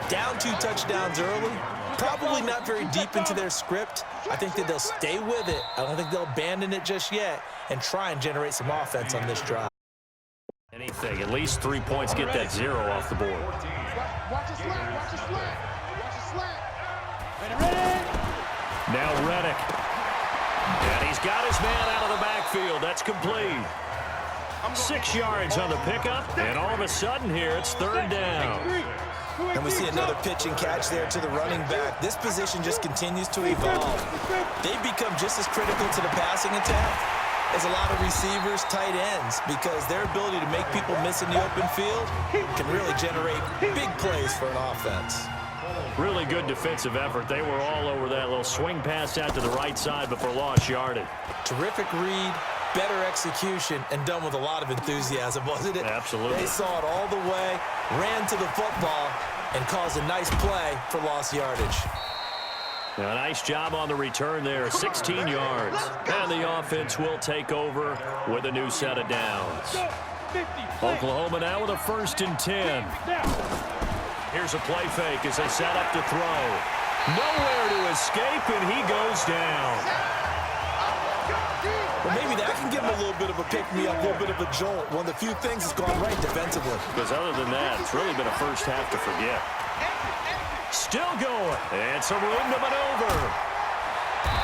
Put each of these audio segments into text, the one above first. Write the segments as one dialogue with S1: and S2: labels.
S1: Down 2 touchdowns early, probably not very deep into their script. I think that they'll stay with it. I don't think they'll abandon it just yet and try and generate some offense on this drive.
S2: Anything, at least 3 points, get that 0 off the board.
S3: Watch the slant, watch the slant, watch the slant.
S2: Now Reddick. And he's got his man out of the backfield. That's complete. 6 yards on the pickup, and all of a sudden here, it's 3rd down.
S1: And we see another pitch and catch there to the running back. This position just continues to evolve. They become just as critical to the passing attack as a lot of receivers, tight ends, because their ability to make people miss in the open field can really generate big plays for an offense.
S2: Really good defensive effort. They were all over that little swing pass out to the right side before lost yardage.
S1: Terrific read, better execution, and done with a lot of enthusiasm, wasn't it?
S2: Absolutely.
S1: They saw it all the way, ran to the football, and caused a nice play for lost yardage.
S2: Now, nice job on the return there, 16 yards. And the offense will take over with a new set of downs. Oklahoma now with a 1st and 10. Here's a play fake as they set up to throw. Nowhere to escape, and he goes down.
S1: Well, maybe that can give him a little bit of a pick-me-up, a little bit of a jolt. One of the few things that's gone right defensively.
S2: Because other than that, it's really been a first half to forget. Still going, and some room to maneuver.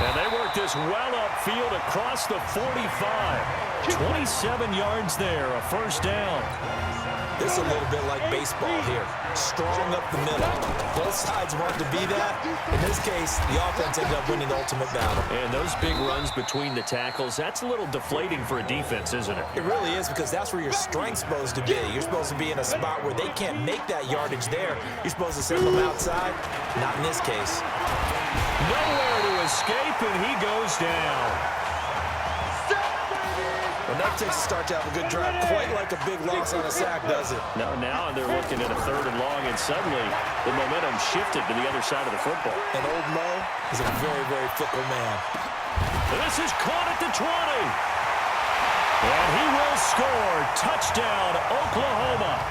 S2: And they work this well upfield across the 45. 27 yards there, a 1st down.
S1: This is a little bit like baseball here. Strong up the middle. Both sides want to be that. In this case, the offense ended up winning the ultimate battle.
S2: And those big runs between the tackles, that's a little deflating for a defense, isn't it?
S1: It really is, because that's where your strength's supposed to be. You're supposed to be in a spot where they can't make that yardage there. You're supposed to send them outside. Not in this case.
S2: Nowhere to escape, and he goes down.
S1: Well, that takes a start to have a good drive. Quite like a big loss on a sack, does it?
S2: No, now they're looking at a 3rd and long, and suddenly the momentum shifted to the other side of the football.
S1: And old Mo is a very, very fickle man.
S2: This is caught at the 20. And he will score. Touchdown, Oklahoma.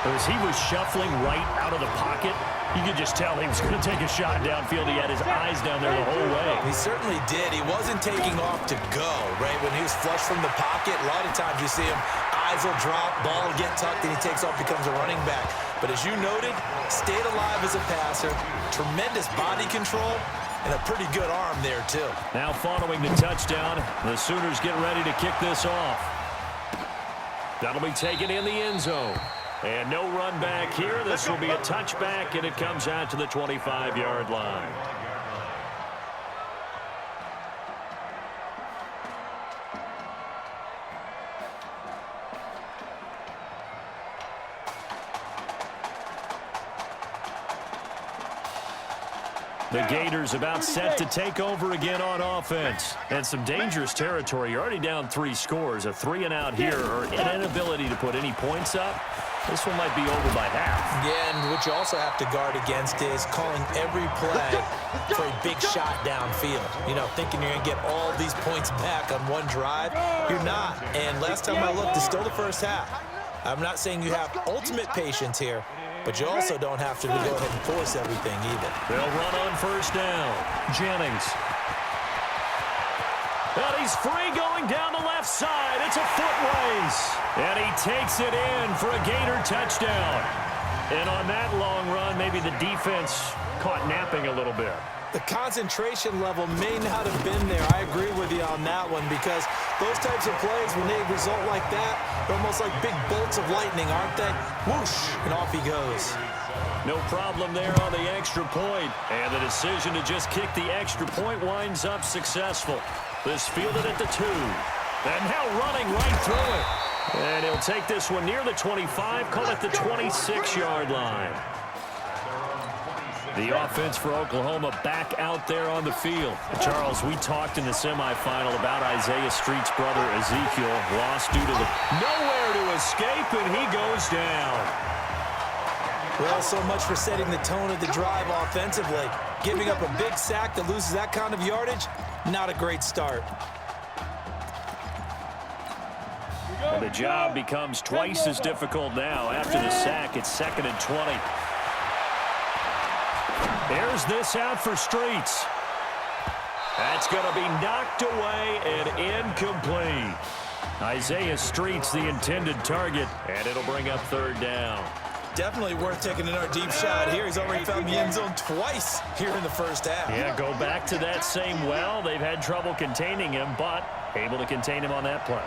S2: As he was shuffling right out of the pocket, you could just tell he was going to take a shot downfield. He had his eyes down there the whole way.
S1: He certainly did. He wasn't taking off to go, right? When he was flush from the pocket, a lot of times you see him, eyes will drop, ball will get tucked, and he takes off, becomes a running back. But as you noted, stayed alive as a passer, tremendous body control, and a pretty good arm there, too.
S2: Now following the touchdown, the Sooners get ready to kick this off. That'll be taken in the end zone. And no run back here. This will be a touchback, and it comes out to the 25-yard line. The Gators about set to take over again on offense. And some dangerous territory. You're already down 3 scores. A 3-and-out here, or an inability to put any points up. This one might be over by half.
S1: Yeah, and what you also have to guard against is calling every play for a big shot downfield. You know, thinking you're going to get all these points back on one drive. You're not. And last time I looked, it's still the first half. I'm not saying you have ultimate patience here, but you also don't have to go ahead and force everything either.
S2: They'll run on 1st down. Jennings. And he's free going down the left side. It's a foot race. And he takes it in for a Gator touchdown. And on that long run, maybe the defense caught napping a little bit.
S1: The concentration level may not have been there. I agree with you on that one, because those types of plays, when they result like that, they're almost like big bolts of lightning, aren't they? Whoosh, and off he goes.
S2: No problem there on the extra point. And the decision to just kick the extra point winds up successful. This fielded at the 2. And now running right through it. And he'll take this one near the 25, call it the 26-yard line. The offense for Oklahoma back out there on the field. Charles, we talked in the semifinal about Isaiah Street's brother Ezekiel, lost due to the nowhere to escape, and he goes down.
S1: Well, so much for setting the tone of the drive offensively. Giving up a big sack that loses that kind of yardage, not a great start.
S2: And the job becomes twice as difficult now. After the sack, it's 2nd and 20. There's this out for Streets. That's going to be knocked away and incomplete. Isaiah Streets, the intended target, and it'll bring up 3rd down.
S1: Definitely worth taking another deep shot here. He's already found the end zone twice here in the first half.
S2: Yeah, go back to that same well. They've had trouble containing him, but able to contain him on that play.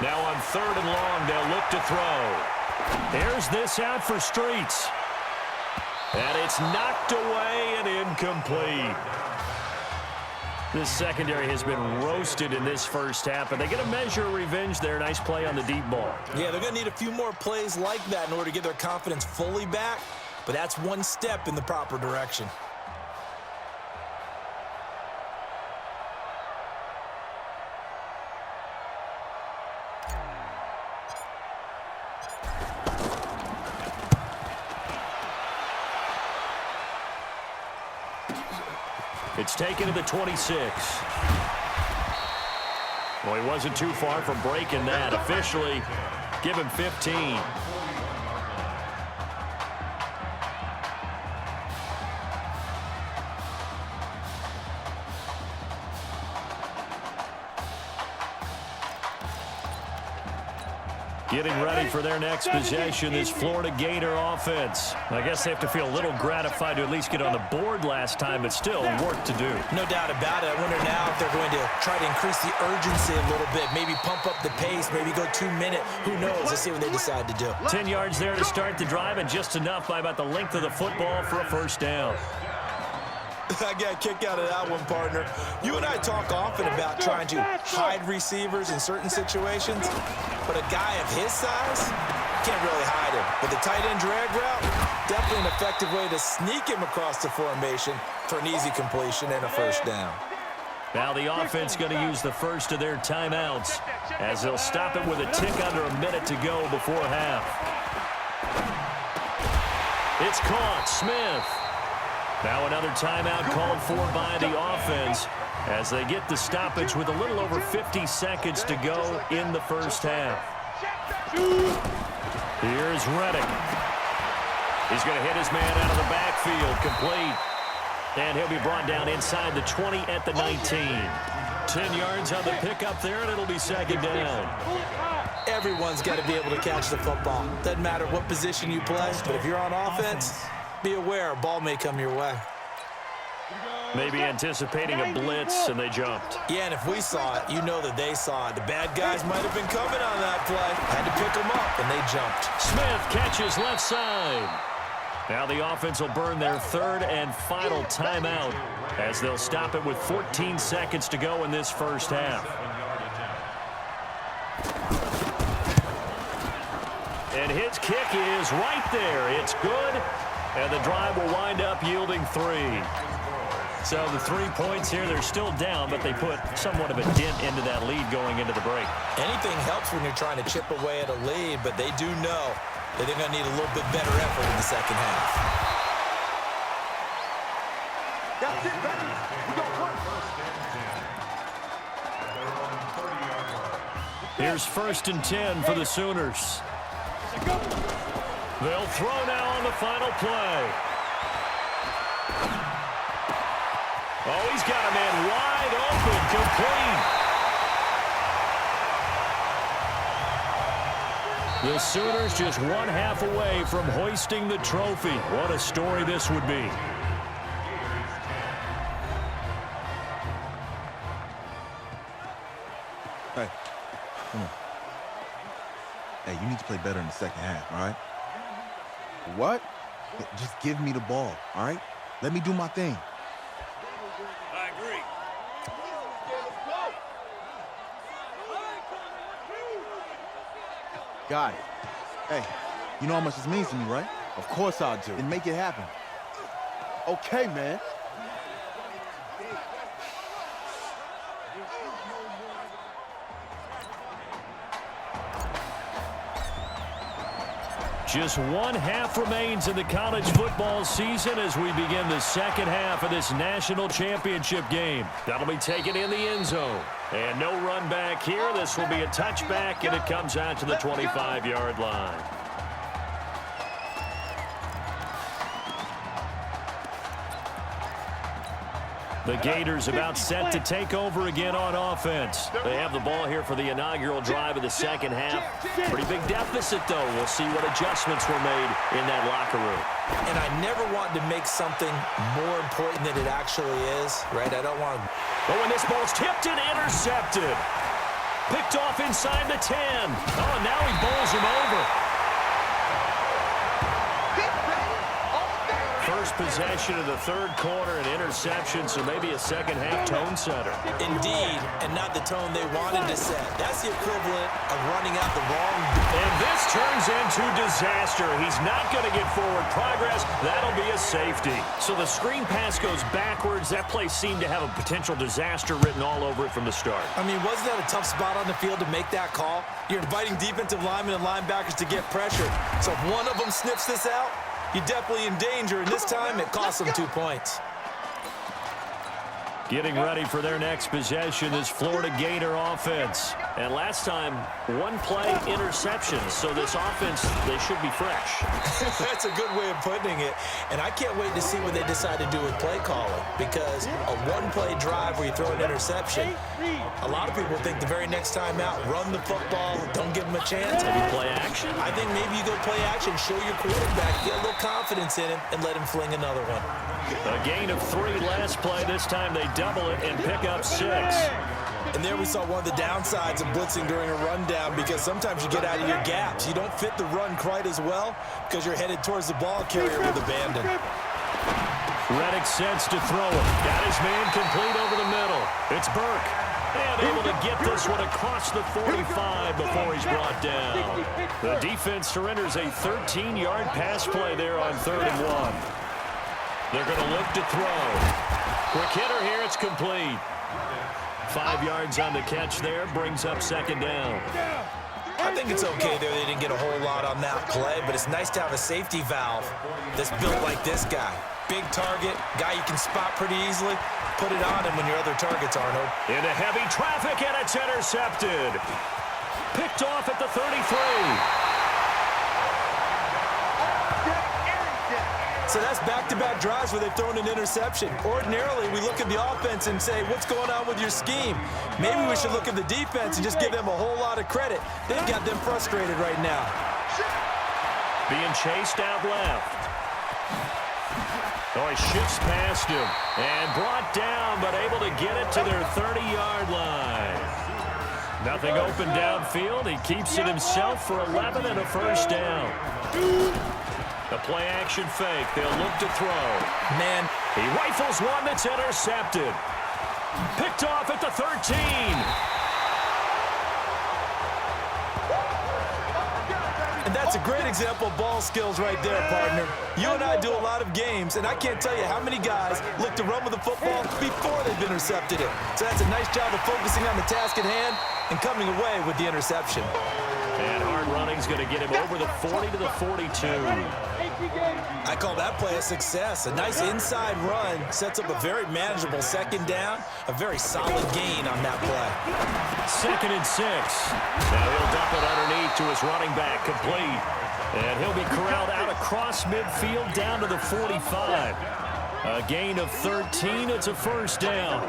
S2: Now on 3rd and long, they'll look to throw. There's this out for Streets. And it's knocked away and incomplete. This secondary has been roasted in this first half, and they get a measure of revenge there. Nice play on the deep ball.
S1: Yeah, they're going to need a few more plays like that in order to get their confidence fully back, but that's one step in the proper direction.
S2: It's taken to the 26. Well, he wasn't too far from breaking that. Officially, give him 15. Getting ready for their next possession, this Florida Gator offense. I guess they have to feel a little gratified to at least get on the board last time, but still work to do.
S1: No doubt about it. I wonder now if they're going to try to increase the urgency a little bit, maybe pump up the pace, maybe go 2-minute. Who knows? Let's see what they decide to do.
S2: 10 yards there to start the drive, and just enough by about the length of the football for a first down.
S1: I got a kick out of that one, partner. You and I talk often about trying to hide receivers in certain situations, but a guy of his size can't really hide him. But the tight end drag route, definitely an effective way to sneak him across the formation for an easy completion and a first down.
S2: Now the offense going to use the first of their timeouts as they'll stop it with a tick under a minute to go before half. It's caught. Smith. Now another timeout called for by the offense as they get the stoppage with a little over 50 seconds to go in the first half. Here's Reddick. He's going to hit his man out of the backfield, complete. And he'll be brought down inside the 20 at the 19. 10 yards on the pickup there, and it'll be 2nd down.
S1: Everyone's got to be able to catch the football. Doesn't matter what position you play, but if you're on offense, be aware a ball may come your way.
S2: Maybe anticipating a blitz, and they jumped.
S1: Yeah, and if we saw it, you know that they saw it. The bad guys might have been coming on that play. Had to pick them up, and they jumped.
S2: Smith catches left side. Now the offense will burn their 3rd and final timeout as they'll stop it with 14 seconds to go in this first half. And his kick is right there. It's good, and the drive will wind up yielding 3. So the 3 points here, they're still down, but they put somewhat of a dent into that lead going into the break.
S1: Anything helps when you're trying to chip away at a lead, but they do know that they're going to need a little bit better effort in the second half.
S3: That's it, baby. We got one.
S2: Here's 1st and 10 for the Sooners. They'll throw now on the final play. Oh, he's got a man wide open, complete. The Sooners just 1/2 away from hoisting the trophy. What a story this would be.
S4: Hey, come on. Hey, you need to play better in the second half, all right? What? Just give me the ball, all right? Let me do my thing.
S2: I agree.
S4: Got it. Hey, you know how much this means to me, right? Of course I do. Then make it happen. Okay, man.
S2: Just one half remains in the college football season as we begin the second half of this national championship game. That'll be taken in the end zone. And no run back here. This will be a touchback, and it comes out to the 25-yard line. The Gators about set to take over again on offense. They have the ball here for the inaugural drive of the second half. Pretty big deficit, though. We'll see what adjustments were made in that locker room.
S1: And I never want to make something more important than it actually is, right? I don't want to...
S2: But when this ball's tipped and intercepted. Picked off inside the 10. Oh, and now he bowls him over. First possession of the third quarter, an interception, so maybe a second-half tone setter.
S1: Indeed, and not the tone they wanted to set. That's the equivalent of running out the wrong...
S2: And this turns into disaster. He's not going to get forward progress. That'll be a safety. So the screen pass goes backwards. That play seemed to have a potential disaster written all over it from the start.
S1: I mean, wasn't that a tough spot on the field to make that call? You're inviting defensive linemen and linebackers to get pressure. So if one of them sniffs this out, you're definitely in danger, and this time it cost them 2 points.
S2: Getting ready for their next possession is Florida Gator offense. And last time, one play interception. So this offense, they should be fresh.
S1: That's a good way of putting it. And I can't wait to see what they decide to do with play calling. Because a one-play drive where you throw an interception, a lot of people think the very next time out, run the football, don't give them a chance.
S2: Maybe play action?
S1: I think maybe you go play action, show your quarterback, get a little confidence in him, and let him fling another one.
S2: A gain of 3 last play. This time they double it and pick up 6.
S1: And there we saw one of the downsides of blitzing during a rundown, because sometimes you get out of your gaps. You don't fit the run quite as well because you're headed towards the ball carrier with abandon.
S2: Reddick sets to throw it. Got his man complete over the middle. It's Burke. And able to get this one across the 45 before he's brought down. The defense surrenders a 13-yard pass play there on 3rd and 1. They're going to look to throw. Quick hitter here, it's complete. 5 yards on the catch there, brings up 2nd down.
S1: I think it's okay there. They didn't get a whole lot on that play, but it's nice to have a safety valve that's built like this guy. Big target, guy you can spot pretty easily. Put it on him when your other targets aren't open.
S2: Into heavy traffic, and it's intercepted. Picked off at the 33.
S1: So that's back-to-back drives where they've thrown an interception. Ordinarily, we look at the offense and say, what's going on with your scheme? Maybe we should look at the defense and just give them a whole lot of credit. They've got them frustrated right now.
S2: Being chased out left. Oh, he shifts past him and brought down, but able to get it to their 30-yard line. Nothing open downfield. He keeps it himself for 11 and a 1st down. The play-action fake. They'll look to throw.
S1: Man.
S2: He rifles one that's intercepted. Picked off at the 13.
S1: And that's a great example of ball skills right there, partner. You and I do a lot of games, and I can't tell you how many guys look to run with the football before they've intercepted it. So that's a nice job of focusing on the task at hand and coming away with the interception.
S2: And hard running's going to get him over the 40 to the 42.
S1: I call that play a success. A nice inside run sets up a very manageable 2nd down, a very solid gain on that play.
S2: 2nd and 6. Now he'll dump it underneath to his running back, complete. And he'll be corralled out across midfield down to the 45. A gain of 13. It's a 1st down.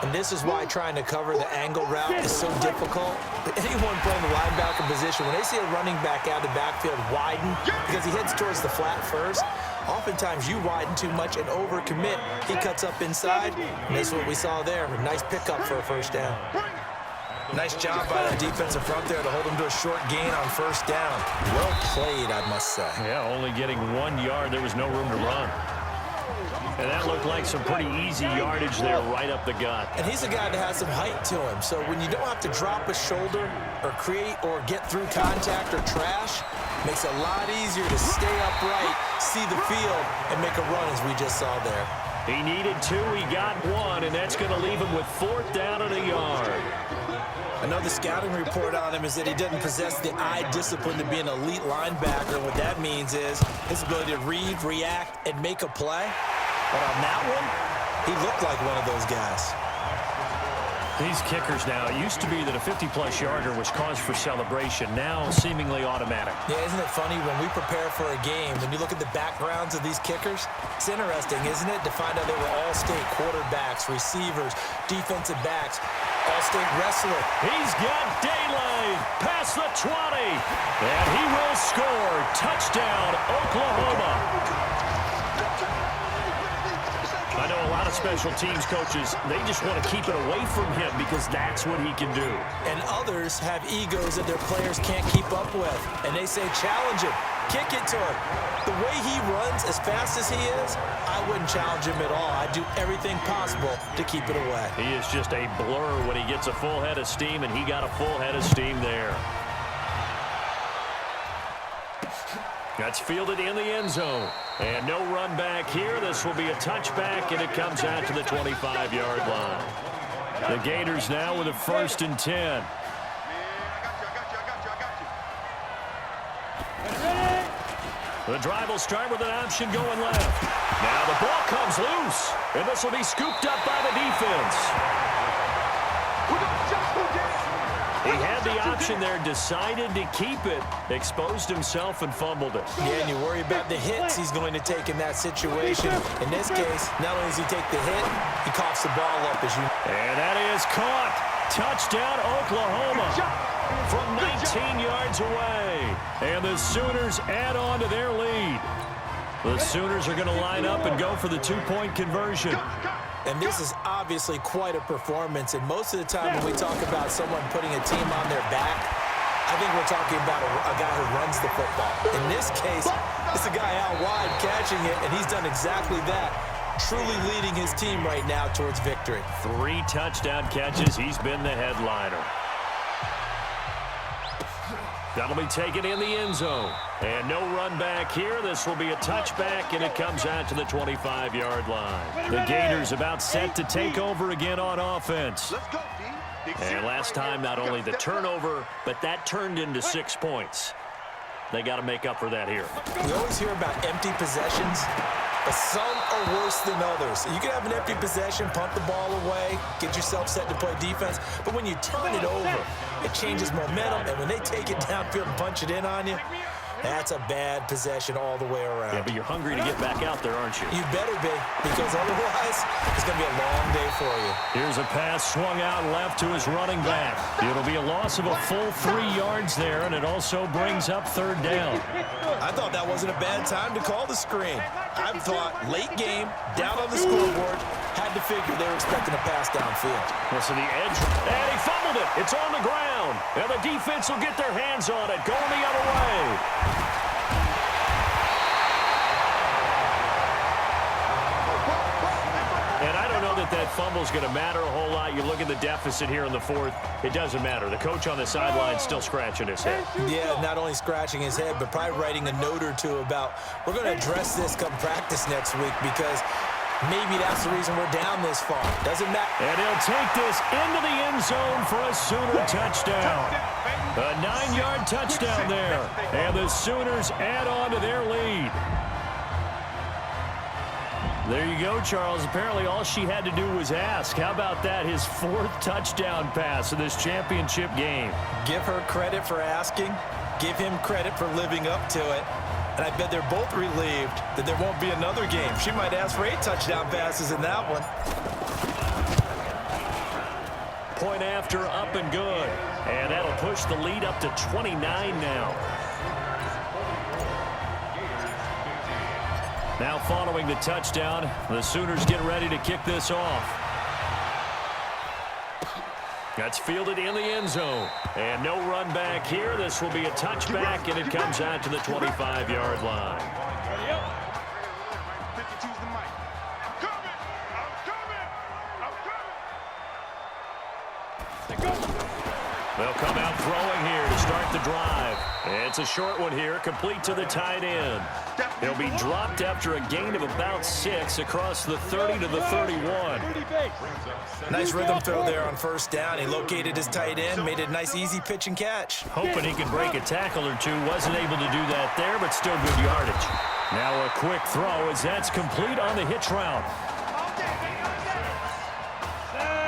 S1: And this is why trying to cover the angle route is so difficult. Anyone playing the linebacker position, when they see a running back out of the backfield widen, because he heads towards the flat first, oftentimes you widen too much and overcommit. He cuts up inside, and that's what we saw there. A nice pickup for a 1st down. Nice job by the defensive front there to hold him to a short gain on 1st down. Well played, I must say.
S2: Yeah, only getting 1 yard. There was no room to run. And that looked like some pretty easy yardage there right up the gut.
S1: And he's a guy that has some height to him. So when you don't have to drop a shoulder or create or get through contact or trash, makes it a lot easier to stay upright, see the field, and make a run as we just saw there.
S2: He needed 2, he got 1, and that's going to leave him with 4th down and a yard.
S1: I know the scouting report on him is that he doesn't possess the eye discipline to be an elite linebacker. What that means is his ability to read, react, and make a play. But on that one, he looked like one of those guys.
S2: These kickers now, it used to be that a 50-plus yarder was cause for celebration. Now, seemingly automatic.
S1: Yeah, isn't it funny when we prepare for a game, when you look at the backgrounds of these kickers, it's interesting, isn't it, to find out they were all-state quarterbacks, receivers, defensive backs, all-state wrestler.
S2: He's got daylight past the 20, and he will score. Touchdown, Oklahoma. I know a lot of special teams coaches, they just want to keep it away from him because that's what he can do.
S1: And others have egos that their players can't keep up with. And they say, challenge him, kick it to him. The way he runs as fast as he is, I wouldn't challenge him at all. I'd do everything possible to keep it away.
S2: He is just a blur when he gets a full head of steam, and he got a full head of steam there. That's fielded in the end zone. And no run back here. This will be a touchback, and it comes out to the 25-yard line. The Gators now with a 1st and 10. The drive will start with an option going left. Now the ball comes loose, and this will be scooped up by the defense. He had the option there, decided to keep it, exposed himself, and fumbled it.
S1: Yeah, and you worry about the hits he's going to take in that situation. In this case, not only does he take the hit, he coughs the ball up as you...
S2: And that is caught. Touchdown, Oklahoma. From 19 yards away. And the Sooners add on to their lead. The Sooners are going to line up and go for the 2-point conversion.
S1: And this is obviously quite a performance. And most of the time when we talk about someone putting a team on their back, I think we're talking about a guy who runs the football. In this case, it's a guy out wide catching it, and he's done exactly that, truly leading his team right now towards victory.
S2: 3 touchdown catches. He's been the headliner. That'll be taken in the end zone. And no run back here. This will be a touchback, and it comes out to the 25-yard line. The Gators about set to take over again on offense. And last time, not only the turnover, but that turned into 6 points. They got to make up for that here.
S1: We always hear about empty possessions, but some are worse than others. You can have an empty possession, punt the ball away, get yourself set to play defense, but when you turn it over, it changes momentum, and when they take it downfield and punch it in on you, that's a bad possession all the way around.
S2: Yeah, but you're hungry to get back out there, aren't you?
S1: You better be, because otherwise, it's going to be a long day for you.
S2: Here's a pass swung out left to his running back. It'll be a loss of a full 3 yards there, and it also brings up 3rd down.
S1: I thought that wasn't a bad time to call the screen. I thought late game, down on the scoreboard, had to figure they were expecting a pass downfield.
S2: Listen, the edge, and he fumbled it. It's on the ground, and the defense will get their hands on it, going the other way. And I don't know that fumble's going to matter a whole lot. You look at the deficit here in the 4th. It doesn't matter. The coach on the sideline still scratching his head.
S1: Yeah, not only scratching his head, but probably writing a note or two about, we're going to address this come practice next week because maybe that's the reason we're down this far. Doesn't matter.
S2: And he'll take this into the end zone for a Sooner touchdown. A 9-yard touchdown there. And the Sooners add on to their lead. There you go, Charles. Apparently all she had to do was ask. How about that? His 4th touchdown pass in this championship game.
S1: Give her credit for asking. Give him credit for living up to it. And I bet they're both relieved that there won't be another game. She might ask for 8 touchdown passes in that one.
S2: Point after, up and good. And that'll push the lead up to 29 now. Now following the touchdown, the Sooners get ready to kick this off. That's fielded in the end zone. And no run back here. This will be a touchback, and it comes out to the 25-yard line. They'll come out throwing here to start the drive. It's a short one here, complete to the tight end. He'll be dropped after a gain of about 6 across the 30 to the 31.
S1: Nice rhythm throw there on first down. He located his tight end, made it a nice easy pitch and catch.
S2: Hoping he could break a tackle or two. Wasn't able to do that there, but still good yardage. Now a quick throw as that's complete on the hitch route.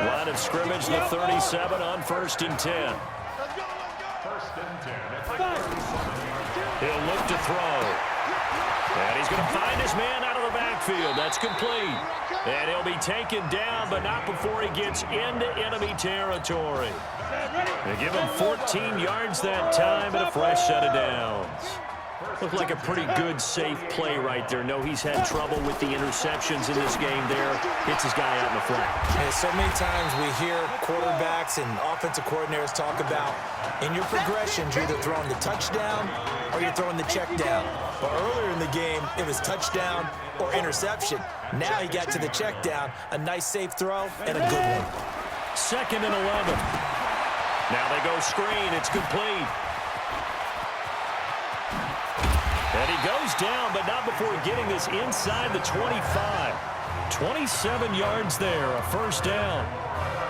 S2: Line of scrimmage, the 37 on 1st and 10. He'll look to throw. And he's going to find his man out of the backfield. That's complete. And he'll be taken down, but not before he gets into enemy territory. They give him 14 yards that time and a fresh set of downs. Looked like a pretty good, safe play right there. No, he's had trouble with the interceptions in this game there. Hits his guy out in the flat.
S1: And so many times we hear quarterbacks and offensive coordinators talk about in your progressions, you're either throwing the touchdown or you're throwing the check down. But earlier in the game, it was touchdown or interception. Now he got to the check down, a nice safe throw and a good one.
S2: 2nd and 11. Now they go screen. It's complete. And he goes down, but not before getting this inside the 25. 27 yards there, a first down.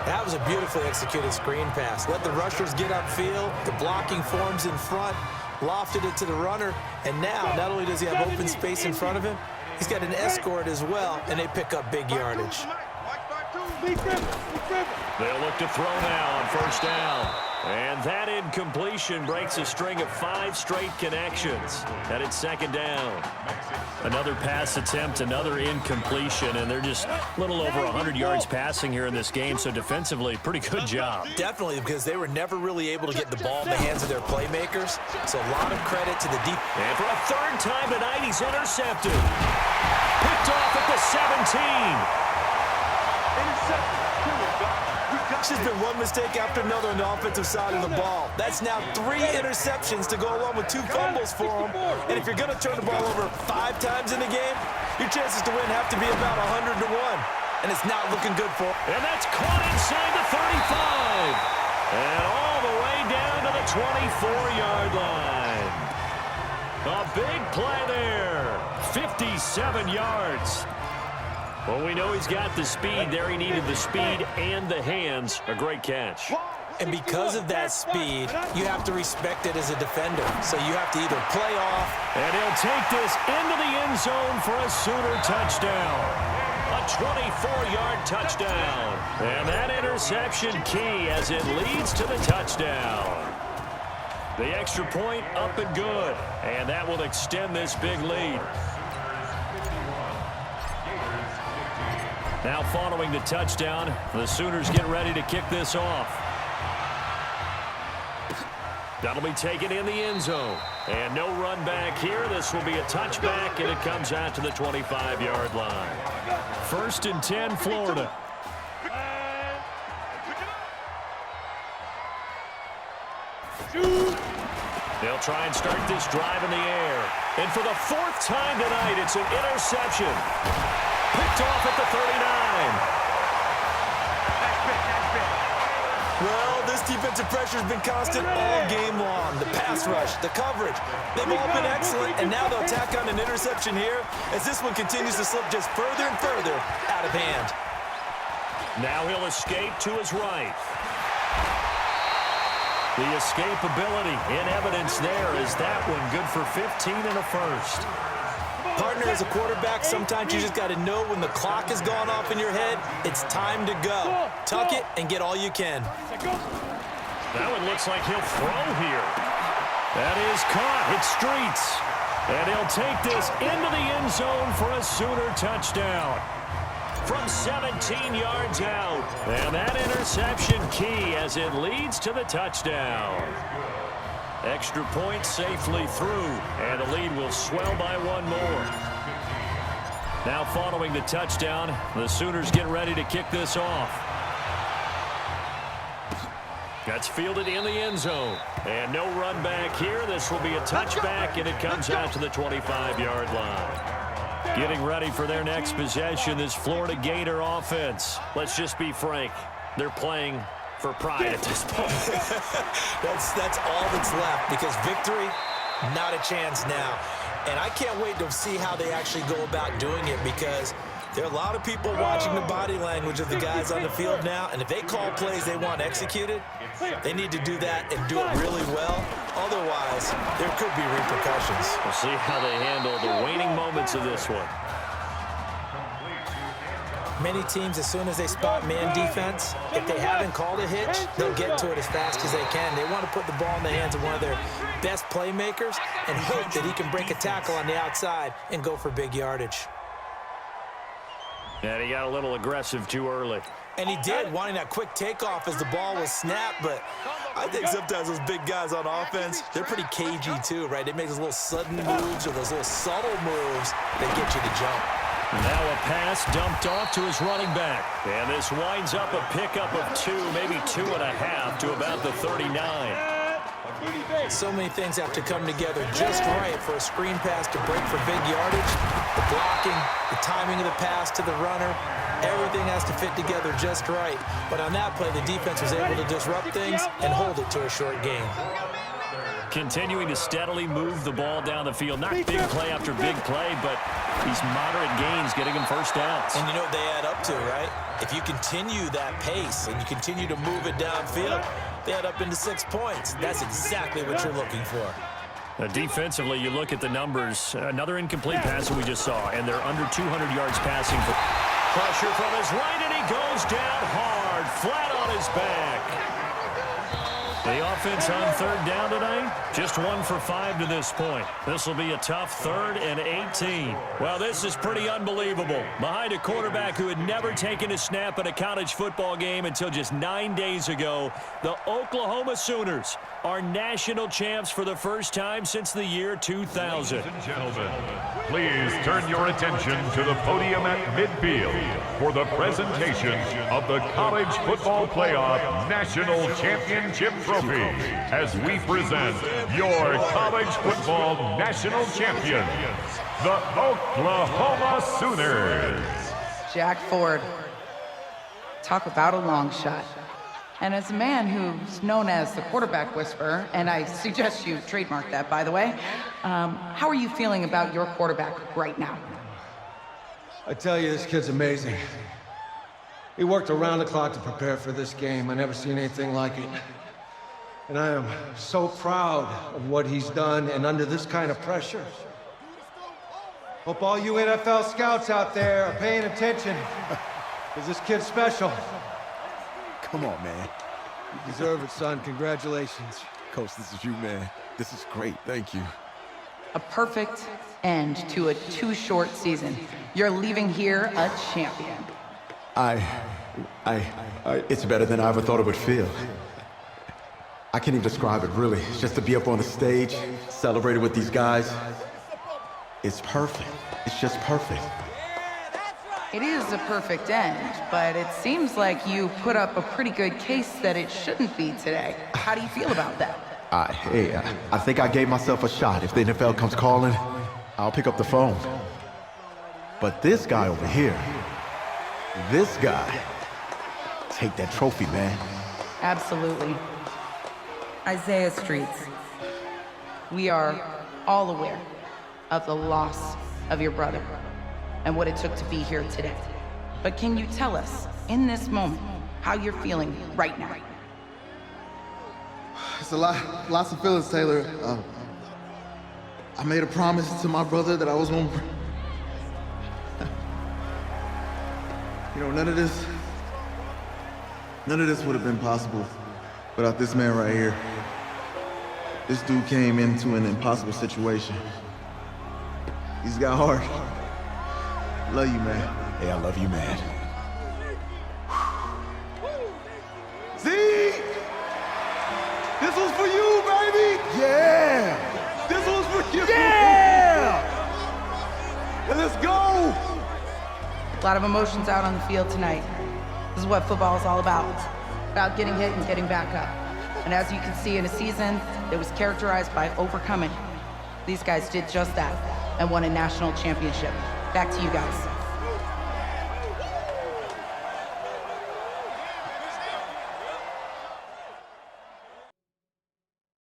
S1: That was a beautifully executed screen pass. Let the rushers get upfield. The blocking forms in front. Lofted it to the runner. And now, not only does he have open space in front of him, he's got an escort as well, and they pick up big yardage.
S2: They'll look to throw now on first down. And that incompletion breaks a string of 5 straight connections. And it's 2nd down. Another pass attempt, another incompletion, and they're just a little over 100 yards passing here in this game. So defensively, pretty good job.
S1: Definitely, because they were never really able to get the ball in the hands of their playmakers. So a lot of credit to the deep.
S2: And for a 3rd time tonight, he's intercepted. Picked off at the 17.
S1: It's just been one mistake after another on the offensive side of the ball. That's now 3 interceptions to go along with 2 fumbles for him. And if you're going to turn the ball over 5 times in the game, your chances to win have to be about 100 to 1. And it's not looking good for him.
S2: And that's caught inside the 35. And all the way down to the 24-yard line. A big play there. 57 yards. Well, we know he's got the speed there. He needed the speed and the hands. A great catch.
S1: And because of that speed, you have to respect it as a defender. So you have to either play off.
S2: And he'll take this into the end zone for a Sooner touchdown. A 24-yard touchdown. And that interception key as it leads to the touchdown. The extra point up and good. And that will extend this big lead. Now following the touchdown, the Sooners get ready to kick this off. That'll be taken in the end zone. And no run back here. This will be a touchback, and it comes out to the 25-yard line. 1st and 10, Florida. They'll try and start this drive in the air. And for the 4th time tonight, it's an interception. Picked off at the 39.
S1: Well, this defensive pressure has been constant all game long. The pass rush, the coverage, they've all been excellent, and now they'll tack on an interception here as this one continues to slip just further and further out of hand.
S2: Now he'll escape to his right. The escapability in evidence there is that one good for 15 and a first.
S1: Partner, as a quarterback, sometimes you just got to know when the clock has gone off in your head, it's time to go. Tuck it and get all you can.
S2: That one looks like he'll throw here. That is caught. It's Streets. And he'll take this into the end zone for a Sooner touchdown. From 17 yards out. And that interception key as it leads to the touchdown. Extra point safely through, and the lead will swell by 1 more. Now following the touchdown, the Sooners get ready to kick this off. That's fielded in the end zone. And no run back here. This will be a touchback, and it comes out to the 25-yard line. Getting ready for their next possession, this Florida Gator offense. Let's just be frank. They're playing for pride at this point.
S1: That's all that's left, because victory, not a chance now. And I can't wait to see how they actually go about doing it, because there are a lot of people watching the body language of the guys on the field now, and if they call plays they want executed, they need to do that and do it really well. Otherwise, there could be repercussions.
S2: We'll see how they handle the waning moments of this one.
S1: Many teams, as soon as they spot man defense, if they haven't called a hitch, they'll get to it as fast as they can. They want to put the ball in the hands of one of their best playmakers and hope that he can break a tackle on the outside and go for big yardage.
S2: And he got a little aggressive too early.
S1: And he did, wanting that quick takeoff as the ball was snapped, but I think sometimes those big guys on offense, they're pretty cagey too, right? They make those little sudden moves or those little subtle moves that get you to jump.
S2: Now a pass dumped off to his running back. And this winds up a pickup of 2, maybe 2.5 to about the 39.
S1: So many things have to come together just right for a screen pass to break for big yardage. The blocking, the timing of the pass to the runner, everything has to fit together just right. But on that play, the defense was able to disrupt things and hold it to a short gain.
S2: Continuing to steadily move the ball down the field. Not big play after big play, but these moderate gains getting him first downs.
S1: And you know what they add up to, right? If you continue that pace and you continue to move it downfield, they add up into 6 points. That's exactly what you're looking for.
S2: Now, defensively, you look at the numbers. Another incomplete pass that we just saw, and they're under 200 yards passing. Pressure from his right, and he goes down hard, flat on his back. The offense on third down tonight, just 1 for 5 to this point. This will be a tough 3rd and 18. Well, this is pretty unbelievable. Behind a quarterback who had never taken a snap at a college football game until just 9 days ago, the Oklahoma Sooners are national champs for the first time since the year 2000.
S5: Ladies and gentlemen, please turn your attention to the podium at midfield for the presentation of the College Football Playoff National Championship Trophy as we present your college football national champions, the Oklahoma Sooners.
S6: Jack Ford. Talk about a long shot. And as a man who's known as the quarterback whisperer, and I suggest you trademark that, by the way, how are you feeling about your quarterback right now?
S7: I tell you, this kid's amazing. He worked around the clock to prepare for this game. I never seen anything like it. And I am so proud of what he's done, and under this kind of pressure. Hope all you NFL scouts out there are paying attention, because this kid's special.
S4: Come on, man.
S7: You deserve it, son. Congratulations.
S4: Coach, this is you, man. This is great. Thank you.
S6: A perfect end to a too short season. You're leaving here a champion.
S8: It's better than I ever thought it would feel. I can't even describe it, really. Just to be up on the stage, celebrating with these guys. It's perfect. It's just perfect.
S6: It is a perfect end, but it seems like you put up a pretty good case that it shouldn't be today. How do you feel about that?
S8: I think I gave myself a shot. If the NFL comes calling, I'll pick up the phone. But this guy over here, this guy, take that trophy, man.
S6: Absolutely. Isaiah Streets, we are all aware of the loss of your brother and what it took to be here today. But can you tell us, in this moment, how you're feeling right now?
S9: It's lots of feelings, Taylor. I made a promise to my brother that I was going to... none of this would have been possible without this man right here. This dude came into an impossible situation. He's got heart. Love you, man.
S8: Hey, I love you, man.
S7: Zeke! This was for you, baby!
S8: Yeah!
S7: This was for you!
S8: Yeah!
S7: And let's go!
S6: A lot of emotions out on the field tonight. This is what football is all about getting hit and getting back up. And as you can see, in a season that was characterized by overcoming, these guys did just that and won a national championship. Back to you guys.